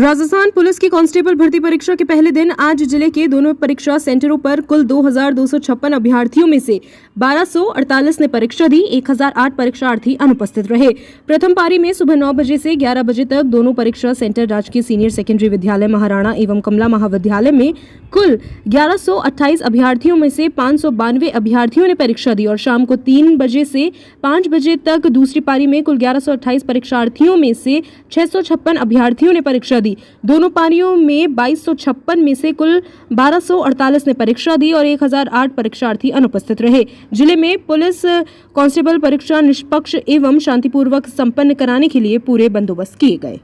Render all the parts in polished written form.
Rajasthan police की constable भर्ती परीक्षा के पहले दिन आज जिले के दोनों परीक्षा सेंटरों पर कुल 2256 अभ्यर्थियों में से 1248 ने परीक्षा दी। 1008 परीक्षार्थी अनुपस्थित रहे। प्रथम पारी में सुबह 9 बजे से 11 बजे तक दोनों परीक्षा सेंटर राजकीय सीनियर सेकेंडरी विद्यालय महाराणा एवं कमला महाविद्यालय में कुल 1128 अभ्यर्थियों में से 592 अभ्यर्थियों ने परीक्षा दी और शाम को 3 बजे से 5 बजे तक दूसरी पारी में कुल 1128 परीक्षार्थियों में से 656 अभ्यर्थियों ने परीक्षा दी। दोनों पारियों में 2256 में से कुल 1248 ने परीक्षा दी और 1008 परीक्षार्थी अनुपस्थित रहे। जिले में पुलिस कांस्टेबल परीक्षा निष्पक्ष एवं शांतिपूर्वक संपन्न कराने के लिए पूरे बंदोबस्त किए गए।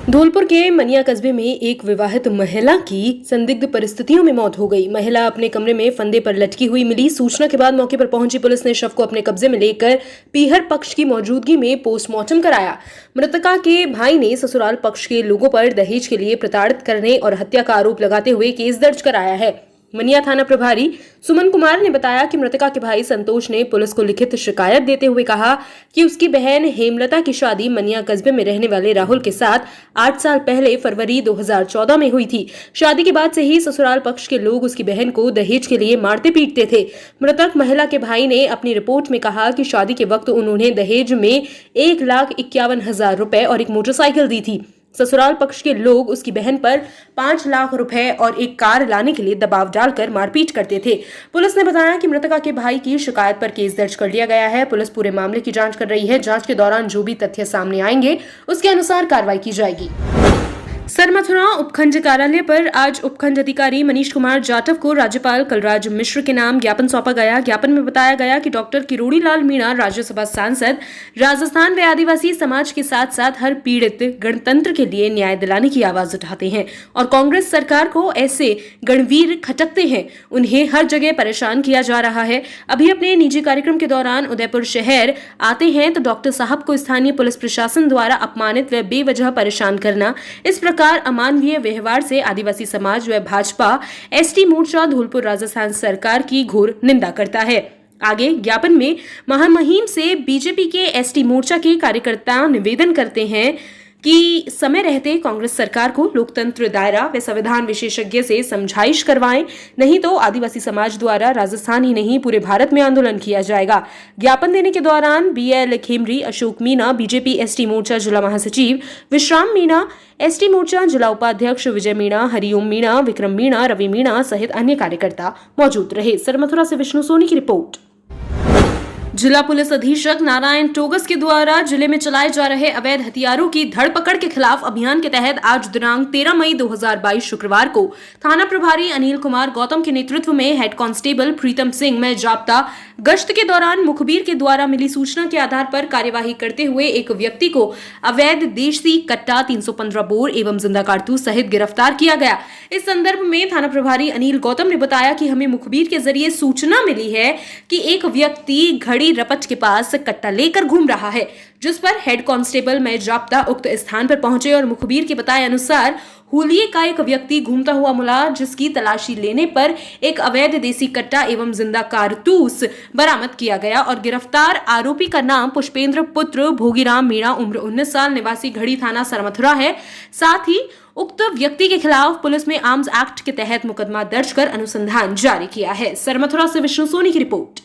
धौलपुर के मनिया कस्बे में एक विवाहित महिला की संदिग्ध परिस्थितियों में मौत हो गई। महिला अपने कमरे में फंदे पर लटकी हुई मिली। सूचना के बाद मौके पर पहुंची पुलिस ने शव को अपने कब्जे में लेकर पीहर पक्ष की मौजूदगी में पोस्टमार्टम कराया। मृतका के भाई ने ससुराल पक्ष के लोगों पर दहेज के लिए प्रताड़ित करने और हत्या का आरोप लगाते हुए केस दर्ज कराया है। मनिया थाना प्रभारी सुमन कुमार ने बताया कि मृतका के भाई संतोष ने पुलिस को लिखित शिकायत देते हुए कहा कि उसकी बहन हेमलता की शादी मनिया कस्बे में रहने वाले राहुल के साथ 8 साल पहले फरवरी 2014 में हुई थी। शादी के बाद से ही ससुराल पक्ष के लोग उसकी बहन को दहेज के लिए मारते पीटते थे। मृतक महिला के भाई ने अपनी रिपोर्ट में कहा कि शादी के वक्त उन्होंने दहेज में 1,51,000 रुपए और एक मोटरसाइकिल दी थी। ससुराल पक्ष के लोग उसकी बहन पर 5 लाख रुपए और एक कार लाने के लिए दबाव डालकर मारपीट करते थे। पुलिस ने बताया कि मृतका के भाई की शिकायत पर केस दर्ज कर लिया गया है। पुलिस पूरे मामले की जांच कर रही है। जांच के दौरान जो भी तथ्य सामने आएंगे उसके अनुसार कार्रवाई की जाएगी। सरमथुरा उपखंड कार्यालय पर आज उपखंड अधिकारी मनीष कुमार जाटव को राज्यपाल कलराज मिश्र के नाम ज्ञापन सौंपा गया। ज्ञापन में बताया गया कि डॉक्टर किरोड़ी लाल मीणा राज्यसभा सांसद राजस्थान व आदिवासी समाज के साथ साथ हर पीड़ित गणतंत्र के लिए न्याय दिलाने की आवाज उठाते हैं और कांग्रेस सरकार को ऐसे गणवीर खटकते हैं। उन्हें हर जगह परेशान किया जा रहा है। अभी अपने निजी कार्यक्रम के दौरान उदयपुर शहर आते हैं तो डॉक्टर साहब को स्थानीय पुलिस प्रशासन द्वारा अपमानित व बेवजह परेशान करना, इस प्रकार अमानवीय व्यवहार से आदिवासी समाज व भाजपा एसटी मोर्चा धौलपुर राजस्थान सरकार की घोर निंदा करता है। आगे ज्ञापन में महामहिम से बीजेपी के एसटी मोर्चा के कार्यकर्ता निवेदन करते हैं कि समय रहते कांग्रेस सरकार को लोकतंत्र दायरा व संविधान विशेषज्ञ से समझाइश करवाएं, नहीं तो आदिवासी समाज द्वारा राजस्थान ही नहीं पूरे भारत में आंदोलन किया जाएगा। ज्ञापन देने के दौरान BL Khemri, Ashok Meena, BJP ST Morcha जिला महासचिव विश्राम मीणा, एसटी मोर्चा जिला उपाध्यक्ष विजय मीणा, हरिओम मीणा, विक्रम मीणा, रवि मीणा सहित अन्य कार्यकर्ता मौजूद रहे। सरमथुरा से विष्णु सोनी की रिपोर्ट। जिला पुलिस अधीक्षक नारायण टोगस के द्वारा जिले में चलाए जा रहे अवैध हथियारों की धरपकड़ के खिलाफ अभियान के तहत आज दिनांक 13 मई 2022 शुक्रवार को थाना प्रभारी अनिल कुमार गौतम के नेतृत्व में हेड कांस्टेबल प्रीतम सिंह में जाब्ता गश्त के दौरान मुखबिर के द्वारा मिली सूचना के आधार पर कार्यवाही करते हुए एक व्यक्ति को अवैध देशी कट्टा 315 बोर एवं जिंदा कारतूस सहित गिरफ्तार किया गया। इस संदर्भ में थाना प्रभारी अनिल गौतम ने बताया कि हमें मुखबिर के जरिए सूचना मिली है कि एक व्यक्ति घड़ी रपट के पास कट्टा लेकर घूम रहा है, जिस पर हेड कांस्टेबल में जाब्ता उक्त स्थान पर पहुंचे और मुखबिर के बताए अनुसार हुलिये का एक व्यक्ति घूमता हुआ मिला, जिसकी तलाशी लेने पर एक अवैध देसी कट्टा एवं जिंदा कारतूस बरामद किया गया और गिरफ्तार आरोपी का नाम पुष्पेंद्र पुत्र भोगीराम मीणा, उम्र 19 साल, निवासी घड़ी थाना सरमथुरा है। साथ ही उक्त व्यक्ति के खिलाफ पुलिस में आर्म्स एक्ट के तहत मुकदमा दर्ज कर अनुसंधान जारी किया है। सरमथुरा से विष्णु सोनी की रिपोर्ट।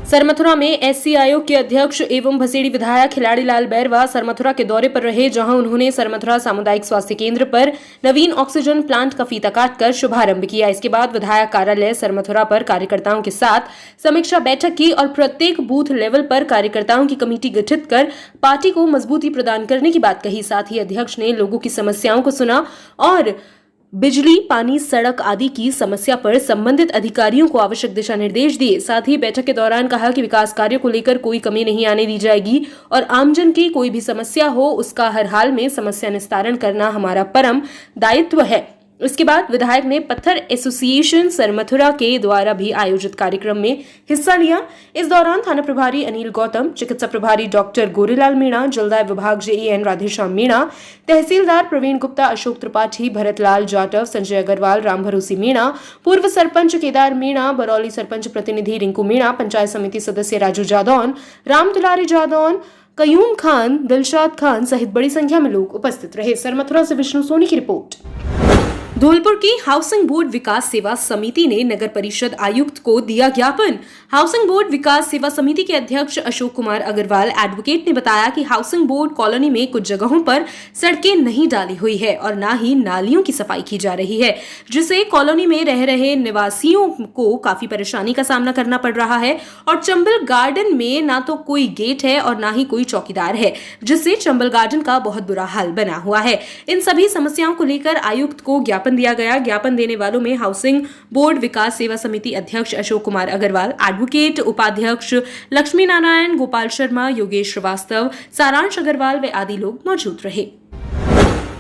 सरमथुरा में एससी आयोग के अध्यक्ष एवं भसेड़ी विधायक खिलाड़ी लाल बैरवा सरमथुरा के दौरे पर रहे, जहां उन्होंने सरमथुरा सामुदायिक स्वास्थ्य केंद्र पर नवीन ऑक्सीजन प्लांट का फीता काटकर शुभारंभ किया। इसके बाद विधायक कार्यालय सरमथुरा पर कार्यकर्ताओं के साथ समीक्षा बैठक की और प्रत्येक बूथ लेवल पर कार्यकर्ताओं की कमेटी गठित कर पार्टी को मजबूती प्रदान करने की बात कही। साथ ही अध्यक्ष ने लोगों की समस्याओं को सुना और बिजली, पानी, सड़क आदि की समस्या पर संबंधित अधिकारियों को आवश्यक दिशा निर्देश दिए। साथ ही बैठक के दौरान कहा कि विकास कार्यों को लेकर कोई कमी नहीं आने दी जाएगी और आमजन की कोई भी समस्या हो उसका हर हाल में समस्या निस्तारण करना हमारा परम दायित्व है। इसके बाद विधायक ने पत्थर एसोसिएशन सरमथुरा के द्वारा भी आयोजित कार्यक्रम में हिस्सा लिया। इस दौरान थाना प्रभारी अनिल गौतम, चिकित्सा प्रभारी डॉक्टर गोरीलाल मीणा, जलदाय विभाग जेईएन राधेश्याम मीणा, तहसीलदार प्रवीण गुप्ता, अशोक त्रिपाठी, भरतलाल जाटव, संजय अग्रवाल, राम भरोसी मीणा, पूर्व सरपंच केदार मीणा, बरौली सरपंच प्रतिनिधि रिंकू मीणा, पंचायत समिति सदस्य राजू जादौन, राम दुलारी जादौन, कयूम खान, दिलशाद खान सहित बड़ी संख्या में लोग उपस्थित रहे। सर मथुरा से विष्णु सोनी की रिपोर्ट। धौलपुर की हाउसिंग बोर्ड विकास सेवा समिति ने नगर परिषद आयुक्त को दिया ज्ञापन। हाउसिंग बोर्ड विकास सेवा समिति के अध्यक्ष अशोक कुमार अग्रवाल एडवोकेट ने बताया कि हाउसिंग बोर्ड कॉलोनी में कुछ जगहों पर सड़कें नहीं डाली हुई है और न ही नालियों की सफाई की जा रही है, जिससे कॉलोनी में रह रहे निवासियों को काफी परेशानी का सामना करना पड़ रहा है। और चंबल गार्डन में ना तो कोई गेट है और ना ही कोई चौकीदार है, जिससे चंबल गार्डन का बहुत बुरा हाल बना हुआ है। इन सभी समस्याओं को लेकर आयुक्त को ज्ञापन दिया गया। ज्ञापन देने वालों में हाउसिंग बोर्ड विकास सेवा समिति अध्यक्ष अशोक कुमार अग्रवाल, एडवोकेट उपाध्यक्ष लक्ष्मी नारायण, गोपाल शर्मा, योगेश श्रीवास्तव, सारांश अग्रवाल व आदि लोग मौजूद रहे।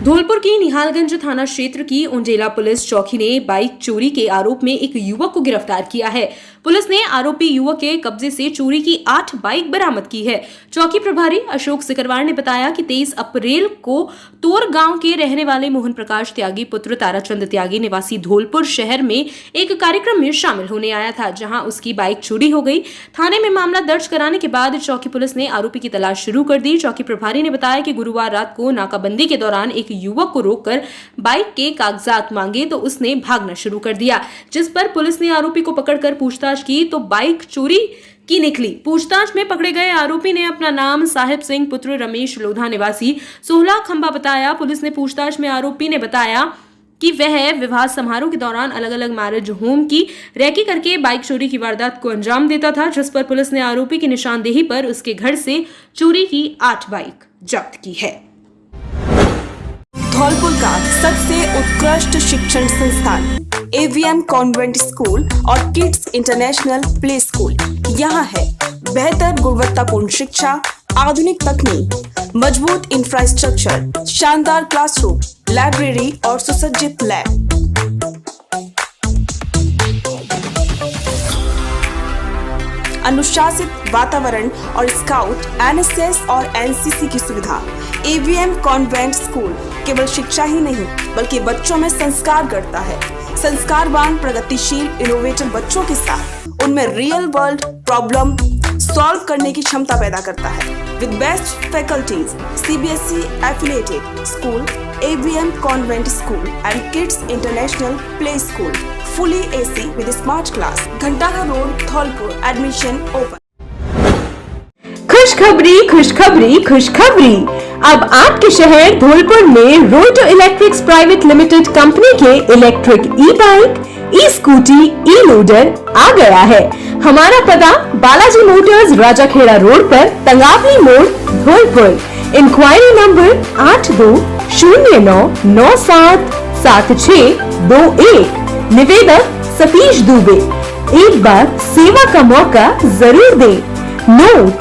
धौलपुर की निहालगंज थाना क्षेत्र की उंडेला पुलिस चौकी ने बाइक चोरी के आरोप में एक युवक को गिरफ्तार किया है। पुलिस ने आरोपी युवक के कब्जे से चोरी की 8 बाइक बरामद की है। चौकी प्रभारी अशोक सिकरवार ने बताया कि 23 अप्रैल को तोर गांव के रहने वाले मोहन प्रकाश त्यागी पुत्र ताराचंद त्यागी निवासी धौलपुर शहर में एक कार्यक्रम में शामिल होने आया था, जहां उसकी बाइक चोरी हो गई। थाने में मामला दर्ज कराने के बाद चौकी पुलिस ने आरोपी की तलाश शुरू कर दी। चौकी प्रभारी ने बताया कि गुरुवार रात को नाकाबंदी के दौरान एक युवक को रोककर बाइक के कागजात मांगे तो उसने भागना शुरू कर दिया, जिस पर पुलिस ने आरोपी को पकड़कर पूछताछ की तो बाइक चोरी की निकली। पूछताछ में पकड़े गए आरोपी ने अपना नाम साहिब सिंह पुत्र रमेश लोधा निवासी 16 खंबा बताया। पुलिस ने पूछताछ में आरोपी ने बताया कि वह विवाह समारोह के दौरान अलग अलग मैरिज होम की रैकी करके बाइक चोरी की वारदात को अंजाम देता था, जिस पर पुलिस ने आरोपी की निशानदेही पर उसके घर से चोरी की 8 बाइक जब्त की है। धौलपुर का सबसे उत्कृष्ट शिक्षण संस्थान AVM कॉन्वेंट स्कूल और किड्स इंटरनेशनल प्ले स्कूल यहाँ है। बेहतर गुणवत्तापूर्ण शिक्षा, आधुनिक तकनीक, मजबूत इंफ्रास्ट्रक्चर, शानदार क्लासरूम, लाइब्रेरी और सुसज्जित लैब। अनुशासित वातावरण और स्काउट, NSS और NCC की सुविधा। AVM कॉन्वेंट स्कूल केवल शिक्षा ही नहीं बल्कि बच्चों में संस्कार गढ़ता है। संस्कारवान, प्रगतिशील, इनोवेटिव बच्चों के साथ उनमें रियल वर्ल्ड प्रॉब्लम सॉल्व करने की क्षमता पैदा करता है। With best faculties, CBSE affiliated school, AVM convent school and kids international play school, fully AC with smart class, Ghantaghar road, Dholpur. Admission open. खुशखबरी खुशखबरी खुशखबरी, अब आपके शहर धौलपुर में रोटो इलेक्ट्रिक्स प्राइवेट लिमिटेड कंपनी के इलेक्ट्रिक ई-बाइक, ई-स्कूटी, ई-लोडर आ गया है। हमारा पता बालाजी मोटर्स, राजाखेड़ा रोड पर, तंगावली मोड़, धौलपुर। Inquiry number 8209977621। निवेदक सतीश दुबे। एक बार सेवा का मौका जरूर दें। नोट,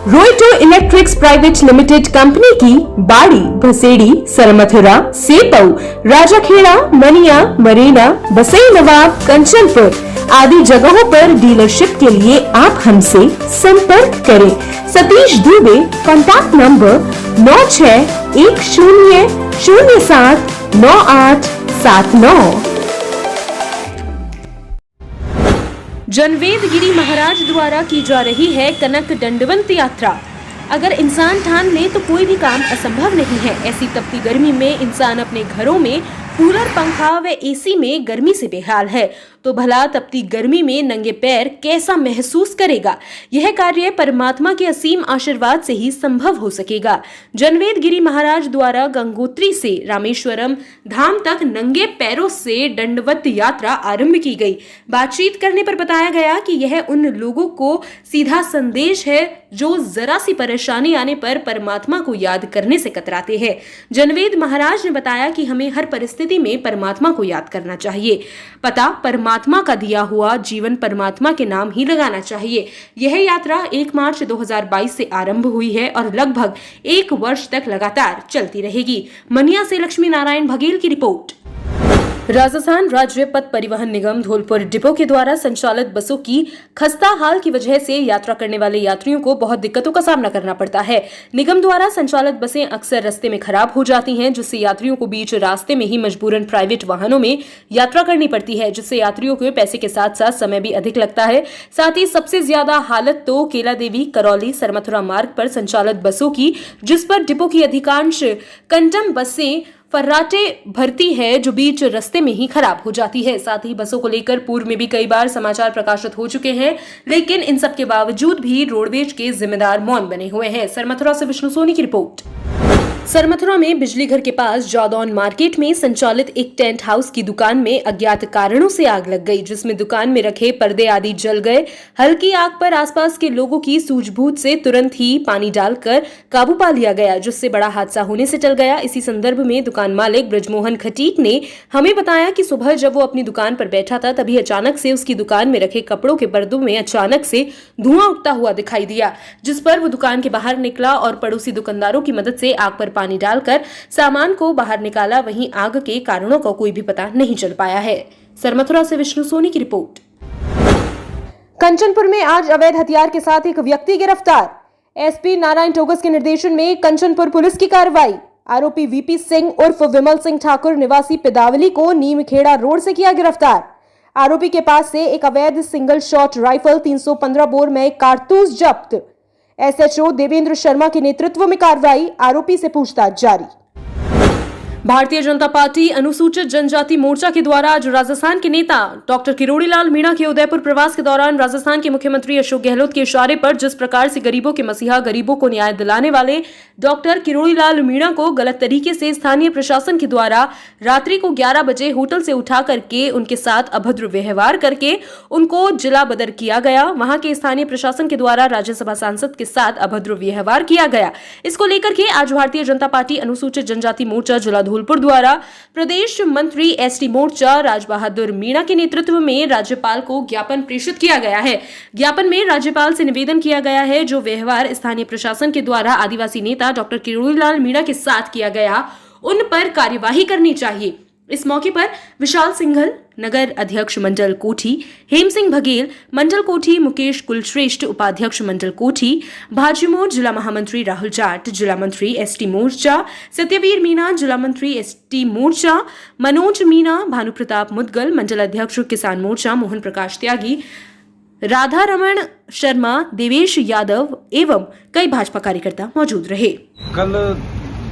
रोटो इलेक्ट्रिक्स प्राइवेट लिमिटेड कंपनी की बाड़ी, भसेड़ी, सरमथुरा, सेपऊ, राजाखेड़ा, मनिया, मरेना, बसई नवाब, कंचनपुर आदि जगहों पर डीलरशिप के लिए आप हमसे संपर्क करें। सतीश दुबे। Contact number 9610079879। जनवेद गिरी महाराज द्वारा की जा रही है कनक दंडवंत यात्रा। अगर इंसान ठान ले तो कोई भी काम असंभव नहीं है। ऐसी तपती गर्मी में इंसान अपने घरों में कूलर, पंखा व AC में गर्मी से बेहाल है, तो भला तपती गर्मी में नंगे पैर कैसा महसूस करेगा। यह कार्य परमात्मा के असीम आशीर्वाद से ही संभव हो सकेगा। जनवेद गिरी महाराज द्वारा गंगोत्री से रामेश्वरम धाम तक नंगे पैरों से दंडवत यात्रा आरंभ की गई। बातचीत करने पर बताया गया कि यह उन लोगों को सीधा संदेश है जो जरा सी परेशानी आने पर परमात्मा को याद करने से कतराते हैं। जनवेद महाराज ने बताया कि हमें हर परिस्थिति में परमात्मा को याद करना चाहिए। पता परमात्मा का दिया हुआ, जीवन परमात्मा के नाम ही लगाना चाहिए। यह यात्रा 1 मार्च 2022 से आरंभ हुई है और लगभग 1 वर्ष तक लगातार चलती रहेगी। मनिया से लक्ष्मी नारायण बघेल की रिपोर्ट। राजस्थान राज्य पथ परिवहन निगम धौलपुर डिपो के द्वारा संचालित बसों की खस्ता हाल की वजह से यात्रा करने वाले यात्रियों को बहुत दिक्कतों का सामना करना पड़ता है। निगम द्वारा संचालित बसें अक्सर रास्ते में खराब हो जाती हैं, जिससे यात्रियों को बीच रास्ते में ही मजबूरन प्राइवेट वाहनों में यात्रा करनी पड़ती है, जिससे यात्रियों को पैसे के साथ साथ समय भी अधिक लगता है। साथ ही सबसे ज्यादा हालत तो केला देवी करौली सरमथुरा मार्ग पर संचालित बसों की, जिस पर डिपो की अधिकांश कंटम बसें फर्राटे भरती है, जो बीच रास्ते में ही खराब हो जाती है। साथ ही बसों को लेकर पूर्व में भी कई बार समाचार प्रकाशित हो चुके हैं, लेकिन इन सब के बावजूद भी रोडवेज के जिम्मेदार मौन बने हुए हैं। सरमथुरा से विष्णु सोनी की रिपोर्ट। सरमथुरा में बिजली घर के पास जौदौन मार्केट में संचालित एक टेंट हाउस की दुकान में अज्ञात कारणों से आग लग गई, जिसमें दुकान में रखे पर्दे आदि जल गए। हल्की आग पर आसपास के लोगों की सूझबूझ से तुरंत ही पानी डालकर काबू पा लिया गया, जिससे बड़ा हादसा होने से टल गया। इसी संदर्भ में दुकान मालिक ब्रजमोहन खटीक ने हमें बताया कि सुबह जब वो अपनी दुकान पर बैठा था, तभी अचानक से उसकी दुकान में रखे कपड़ों के पर्दों में अचानक से धुआं उठता हुआ दिखाई दिया, जिस पर वो दुकान के बाहर निकला और पड़ोसी दुकानदारों की मदद से आग पर पानी डालकर सामान को बाहर निकाला। वहीं आग के कारणों का कोई भी पता नहीं चल पाया है। सरमथुरा से विष्णु सोनी की रिपोर्ट। कंचनपुर में आज अवैध हथियार के साथ एक व्यक्ति गिरफ्तार। एसपी नारायण टोगस के निर्देशन में कंचनपुर पुलिस की कार्रवाई। आरोपी वीपी सिंह उर्फ विमल सिंह ठाकुर निवासी पिदावली को नीमखेड़ा रोड से किया गिरफ्तार। आरोपी के पास से एक अवैध सिंगल शॉट राइफल 315 बोर में कारतूस जब्त। एसएचओ देवेंद्र शर्मा के नेतृत्व में कार्रवाई। आरोपी से पूछताछ जारी। भारतीय जनता पार्टी अनुसूचित जनजाति मोर्चा के द्वारा आज राजस्थान के नेता डॉक्टर किरोड़ी लाल मीणा के उदयपुर प्रवास के दौरान राजस्थान के मुख्यमंत्री अशोक गहलोत के इशारे पर जिस प्रकार से गरीबों के मसीहा, गरीबों को न्याय दिलाने वाले डॉक्टर किरोड़ी लाल मीणा को गलत तरीके से स्थानीय प्रशासन के द्वारा रात्रि को 11 बजे होटल से उठा करके उनके साथ अभद्र व्यवहार करके उनको जिला बदर किया गया, वहां के स्थानीय प्रशासन के द्वारा राज्यसभा सांसद के साथ अभद्र व्यवहार किया गया। इसको लेकर के आज भारतीय जनता पार्टी अनुसूचित जनजाति मोर्चा जिला धौलपुर द्वारा प्रदेश मंत्री एसटी मोर्चा राज बहादुर मीणा के नेतृत्व में राज्यपाल को ज्ञापन प्रेषित किया गया है। ज्ञापन में राज्यपाल से निवेदन किया गया है, जो व्यवहार स्थानीय प्रशासन के द्वारा आदिवासी नेता डॉक्टर किरोड़ी लाल मीणा के साथ किया गया, उन पर कार्यवाही करनी चाहिए। इस मौके पर विशाल सिंघल नगर अध्यक्ष मंडल कोठी, हेम सिंह बघेल मंडल कोठी, मुकेश कुलश्रेष्ठ उपाध्यक्ष मंडल कोठी, भाजयुमो जिला महामंत्री राहुल जाट, जिला मंत्री एसटी मोर्चा सत्यवीर मीणा, जिला मंत्री एसटी मोर्चा मनोज मीणा, भानु प्रताप मुदगल, मंडल अध्यक्ष किसान मोर्चा मोहन प्रकाश त्यागी, राधा रमण शर्मा, देवेश यादव एवं कई भाजपा कार्यकर्ता मौजूद रहे।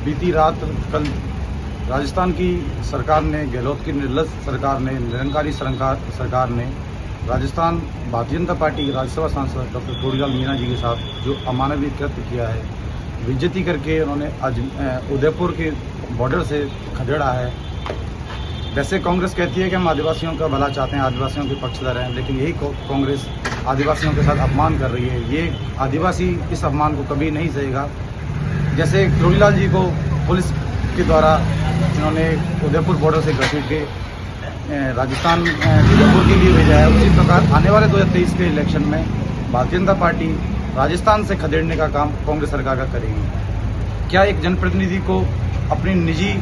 बीती रात राजस्थान की सरकार ने, गहलोत की निर्लज सरकार ने, निरंकारी सरकार ने राजस्थान भारतीय जनता पार्टी राज्यसभा सांसद डॉक्टर किरोड़ी लाल मीणा जी के साथ जो अमानवीय कृत्य किया है, बेइज्जती करके उन्होंने आज उदयपुर के बॉर्डर से खदेड़ा है। वैसे कांग्रेस कहती है कि हम आदिवासियों का भला चाहते हैं, आदिवासियों के पक्षधर हैं, लेकिन यही कांग्रेस आदिवासियों के साथ अपमान कर रही है। ये आदिवासी इस अपमान को कभी नहीं सहेगा। जैसे किरोड़ी लाल जी को पुलिस के द्वारा इन्होंने उदयपुर बॉर्डर से घसीट के राजस्थान उदयपुर के लिए भेजा है, उसी प्रकार आने वाले 2023 के इलेक्शन में भारतीय जनता पार्टी राजस्थान से खदेड़ने का काम कांग्रेस सरकार का करेगी। क्या एक जनप्रतिनिधि को अपनी निजी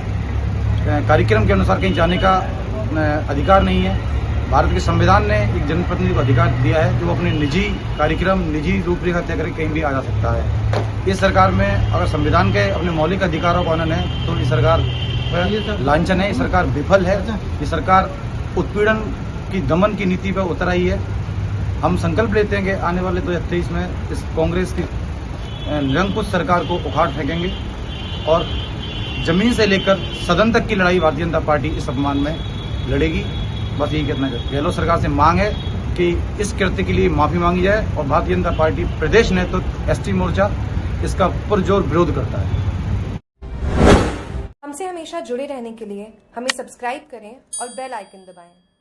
कार्यक्रम के अनुसार कहीं जाने का अधिकार नहीं है? भारत के संविधान ने एक जनप्रतिनिधि को अधिकार दिया है कि वो अपने निजी कार्यक्रम, निजी रूपरेखा तय करके कहीं भी आ जा सकता है। इस सरकार में अगर संविधान के अपने मौलिक अधिकारों का हनन है तो ये सरकार लांछन है, ये सरकार विफल है, ये सरकार उत्पीड़न की, दमन की नीति पर उतर आई है। हम संकल्प लेते हैं कि आने वाले 2023 में इस कांग्रेस की निरंकुश सरकार को उखाड़ फेंकेंगे और जमीन से लेकर सदन तक की लड़ाई भारतीय जनता पार्टी इस अपमान में लड़ेगी। बस यही कहना है। गहलोत सरकार से मांग है कि इस कृत्य के लिए माफी मांगी जाए और भारतीय जनता पार्टी प्रदेश नेतृत्व एसटी मोर्चा इसका पुरजोर विरोध करता है। हमसे हमेशा जुड़े रहने के लिए हमें सब्सक्राइब करें और बेल आइकन दबाएं।